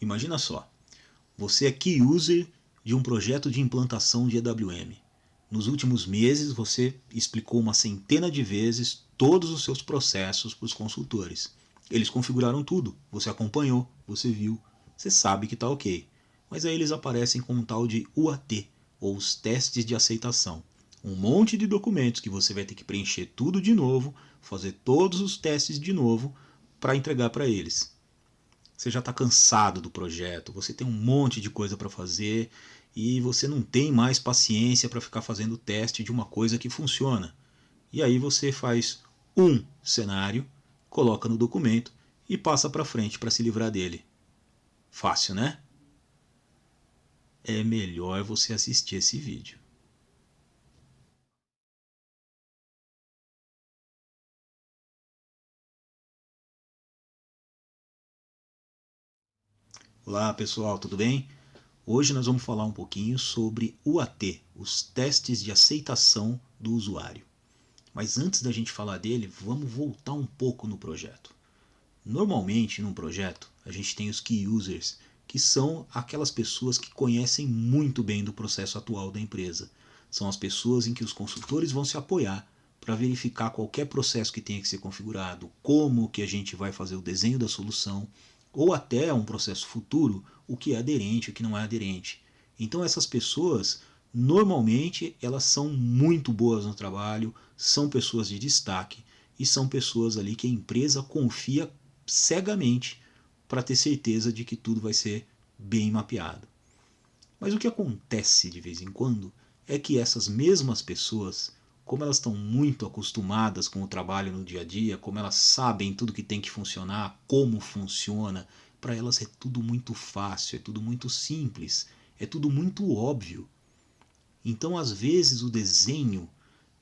Imagina só, você é key user de um projeto de implantação de EWM. Nos últimos meses você explicou uma centena de vezes todos os seus processos para os consultores. Eles configuraram tudo, você acompanhou, você viu, você sabe que está ok. Mas aí eles aparecem com um tal de UAT, ou os testes de aceitação. Um monte de documentos que você vai ter que preencher tudo de novo, fazer todos os testes de novo para entregar para eles. Você já está cansado do projeto, você tem um monte de coisa para fazer e você não tem mais paciência para ficar fazendo teste de uma coisa que funciona. E aí você faz um cenário, coloca no documento e passa para frente para se livrar dele. Fácil, né? É melhor você assistir esse vídeo. Olá pessoal, tudo bem? Hoje nós vamos falar um pouquinho sobre UAT, os testes de aceitação do usuário. Mas antes da gente falar dele, vamos voltar um pouco no projeto. Normalmente, num projeto, a gente tem os key users, que são aquelas pessoas que conhecem muito bem do processo atual da empresa. São as pessoas em que os consultores vão se apoiar para verificar qualquer processo que tenha que ser configurado, como que a gente vai fazer o desenho da solução, ou até um processo futuro, o que é aderente e o que não é aderente. Então essas pessoas, normalmente, elas são muito boas no trabalho, são pessoas de destaque e são pessoas ali que a empresa confia cegamente para ter certeza de que tudo vai ser bem mapeado. Mas o que acontece de vez em quando é que essas mesmas pessoas, como elas estão muito acostumadas com o trabalho no dia a dia, como elas sabem tudo que tem que funcionar, como funciona, para elas é tudo muito fácil, é tudo muito simples, é tudo muito óbvio. Então, às vezes, o desenho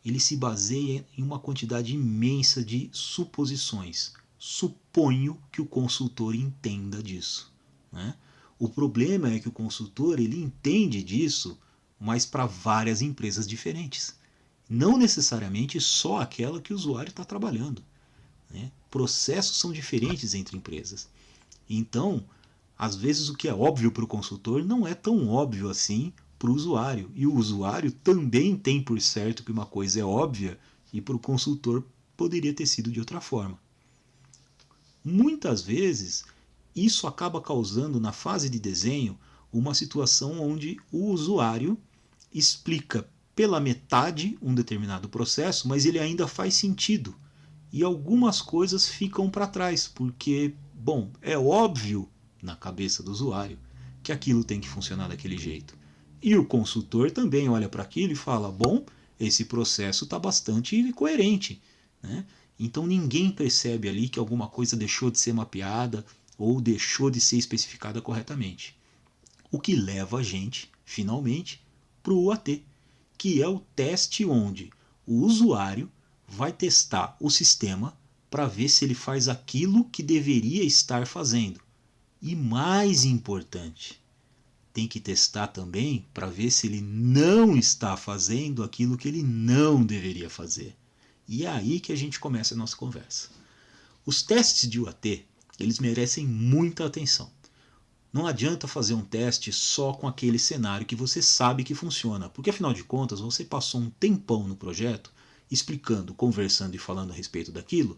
ele se baseia em uma quantidade imensa de suposições. Suponho que o consultor entenda disso. Né? O problema é que o consultor ele entende disso, mas para várias empresas diferentes. Não necessariamente só aquela que o usuário está trabalhando. Né? Processos são diferentes entre empresas. Então, às vezes o que é óbvio para o consultor não é tão óbvio assim para o usuário. E o usuário também tem por certo que uma coisa é óbvia e para o consultor poderia ter sido de outra forma. Muitas vezes, isso acaba causando na fase de desenho uma situação onde o usuário explica pela metade um determinado processo, mas ele ainda faz sentido. E algumas coisas ficam para trás, porque, bom, é óbvio na cabeça do usuário que aquilo tem que funcionar daquele jeito. E o consultor também olha para aquilo e fala: bom, esse processo está bastante coerente. Né? Então ninguém percebe ali que alguma coisa deixou de ser mapeada ou deixou de ser especificada corretamente. O que leva a gente, finalmente, para o UAT, que é o teste onde o usuário vai testar o sistema para ver se ele faz aquilo que deveria estar fazendo. E mais importante, tem que testar também para ver se ele não está fazendo aquilo que ele não deveria fazer. E é aí que a gente começa a nossa conversa. Os testes de UAT, eles merecem muita atenção. Não adianta fazer um teste só com aquele cenário que você sabe que funciona, porque afinal de contas você passou um tempão no projeto explicando, conversando e falando a respeito daquilo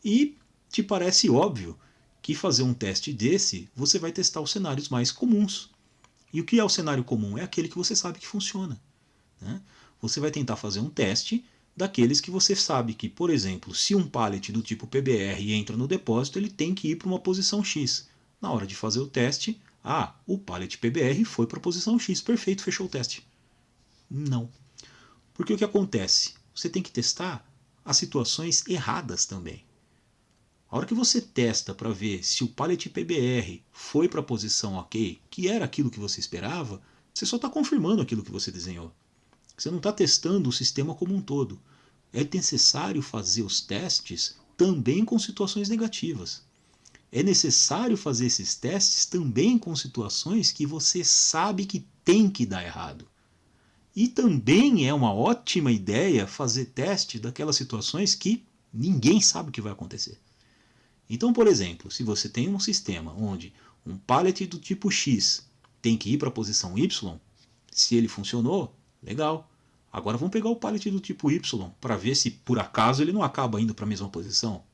e te parece óbvio que fazer um teste desse você vai testar os cenários mais comuns. E o que é o cenário comum? É aquele que você sabe que funciona. Né? Você vai tentar fazer um teste daqueles que você sabe que, por exemplo, se um pallet do tipo PBR entra no depósito, ele tem que ir para uma posição X. Na hora de fazer o teste, o pallet PBR foi para a posição X, perfeito, fechou o teste. Não. Porque o que acontece? Você tem que testar as situações erradas também. A hora que você testa para ver se o pallet PBR foi para a posição ok, que era aquilo que você esperava, você só está confirmando aquilo que você desenhou. Você não está testando o sistema como um todo. É necessário fazer os testes também com situações negativas. É necessário fazer esses testes também com situações que você sabe que tem que dar errado. E também é uma ótima ideia fazer teste daquelas situações que ninguém sabe o que vai acontecer. Então, por exemplo, se você tem um sistema onde Um pallet do tipo X tem que ir para a posição Y? Se ele funcionou, legal. Agora vamos pegar o pallet do tipo Y para ver se por acaso ele não acaba indo para a mesma posição.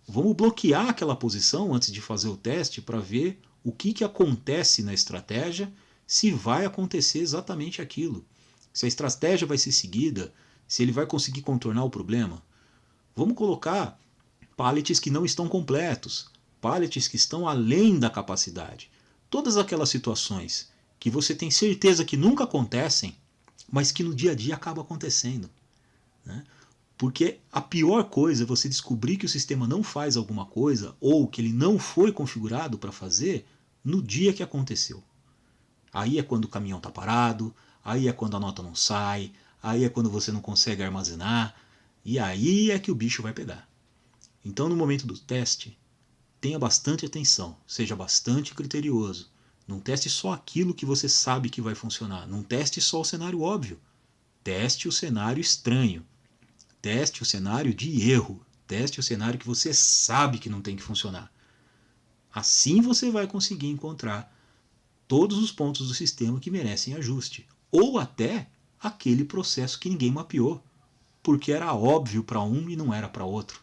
Vamos bloquear aquela posição antes de fazer o teste para ver o que acontece na estratégia, se vai acontecer exatamente aquilo. Se a estratégia vai ser seguida, se ele vai conseguir contornar o problema. Vamos colocar pallets que não estão completos, pallets que estão além da capacidade. Todas aquelas situações que você tem certeza que nunca acontecem, mas que no dia a dia acaba acontecendo, né? Porque a pior coisa é você descobrir que o sistema não faz alguma coisa ou que ele não foi configurado para fazer no dia que aconteceu. Aí é quando o caminhão está parado, aí é quando a nota não sai, aí é quando você não consegue armazenar, e aí é que o bicho vai pegar. Então, no momento do teste, tenha bastante atenção, seja bastante criterioso. Não teste só aquilo que você sabe que vai funcionar. Não teste só o cenário óbvio. Teste o cenário estranho. Teste o cenário de erro. Teste o cenário que você sabe que não tem que funcionar. Assim você vai conseguir encontrar todos os pontos do sistema que merecem ajuste. Ou até aquele processo que ninguém mapeou, porque era óbvio para um e não era para outro.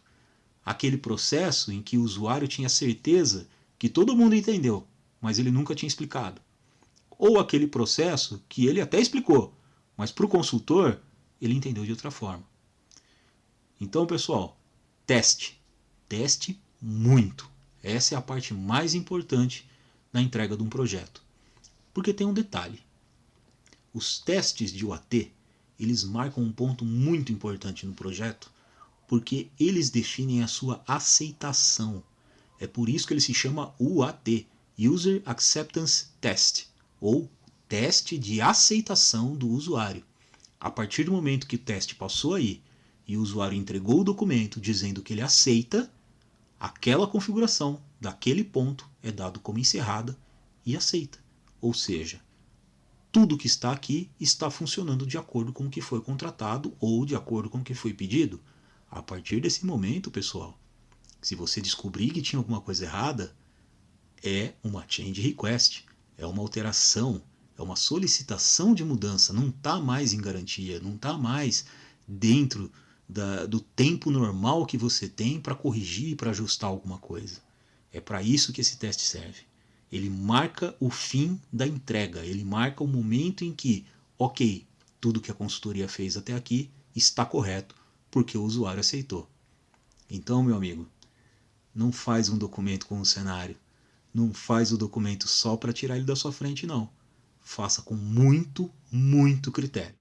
Aquele processo em que o usuário tinha certeza que todo mundo entendeu, mas ele nunca tinha explicado. Ou aquele processo que ele até explicou, mas para o consultor ele entendeu de outra forma. Então, pessoal, teste. Teste muito. Essa é a parte mais importante na entrega de um projeto. Porque tem um detalhe. Os testes de UAT, eles marcam um ponto muito importante no projeto, porque eles definem a sua aceitação. É por isso que ele se chama UAT, User Acceptance Test, ou teste de aceitação do usuário. A partir do momento que o teste passou aí e o usuário entregou o documento dizendo que ele aceita, aquela configuração daquele ponto é dado como encerrada e aceita. Ou seja, tudo que está aqui está funcionando de acordo com o que foi contratado ou de acordo com o que foi pedido. A partir desse momento, pessoal, se você descobrir que tinha alguma coisa errada, é uma change request, é uma alteração, é uma solicitação de mudança, não está mais em garantia, não está mais dentro do tempo normal que você tem para corrigir e para ajustar alguma coisa. É para isso que esse teste serve. Ele marca o fim da entrega, ele marca o momento em que, ok, tudo que a consultoria fez até aqui está correto, porque o usuário aceitou. Então, meu amigo, não faz um documento com um cenário, não faz o documento só para tirar ele da sua frente, não. Faça com muito, muito critério.